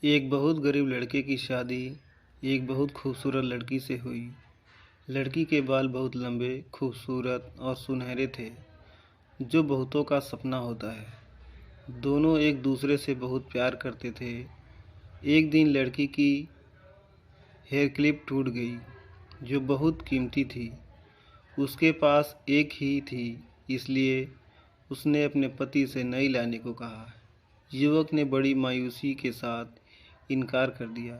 एक बहुत गरीब लड़के की शादी एक बहुत खूबसूरत लड़की से हुई। लड़की के बाल बहुत लंबे, खूबसूरत और सुनहरे थे, जो बहुतों का सपना होता है। दोनों एक दूसरे से बहुत प्यार करते थे। एक दिन लड़की की हेयर क्लिप टूट गई, जो बहुत कीमती थी। उसके पास एक ही थी, इसलिए उसने अपने पति से नई लाने को कहा। युवक ने बड़ी मायूसी के साथ इनकार कर दिया,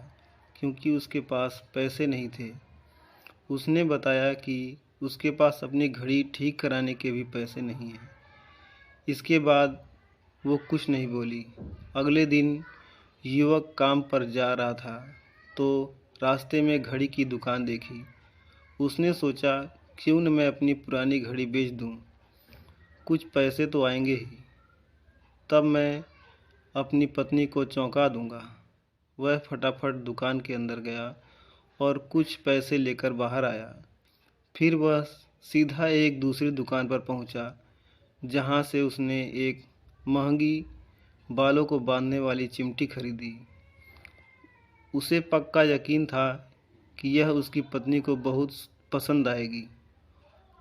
क्योंकि उसके पास पैसे नहीं थे। उसने बताया कि उसके पास अपनी घड़ी ठीक कराने के भी पैसे नहीं हैं। इसके बाद वो कुछ नहीं बोली। अगले दिन युवक काम पर जा रहा था, तो रास्ते में घड़ी की दुकान देखी। उसने सोचा, क्यों न मैं अपनी पुरानी घड़ी बेच दूं, कुछ पैसे तो आएंगे ही। तब मैं अपनी पत्नी को चौंका दूंगा। वह फटाफट दुकान के अंदर गया और कुछ पैसे लेकर बाहर आया। फिर वह सीधा एक दूसरी दुकान पर पहुंचा, जहां से उसने एक महंगी बालों को बांधने वाली चिमटी खरीदी। उसे पक्का यकीन था कि यह उसकी पत्नी को बहुत पसंद आएगी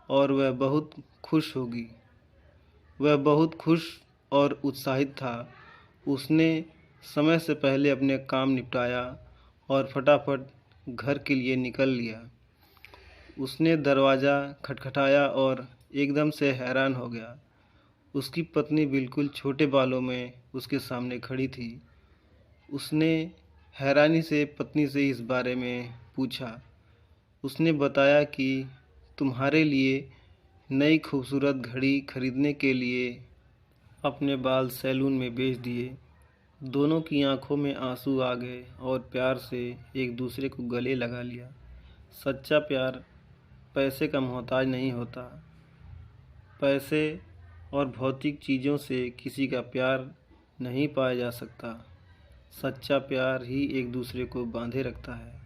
और वह बहुत खुश होगी। वह बहुत खुश और उत्साहित था। उसने समय से पहले अपने काम निपटाया और फटाफट घर के लिए निकल लिया। उसने दरवाज़ा खटखटाया और एकदम से हैरान हो गया। उसकी पत्नी बिल्कुल छोटे बालों में उसके सामने खड़ी थी। उसने हैरानी से पत्नी से इस बारे में पूछा। उसने बताया कि तुम्हारे लिए नई खूबसूरत घड़ी खरीदने के लिए अपने बाल सैलून में बेच दिए। दोनों की आंखों में आंसू आ गए और प्यार से एक दूसरे को गले लगा लिया। सच्चा प्यार पैसे का मोहताज नहीं होता। पैसे और भौतिक चीज़ों से किसी का प्यार नहीं पाया जा सकता। सच्चा प्यार ही एक दूसरे को बांधे रखता है।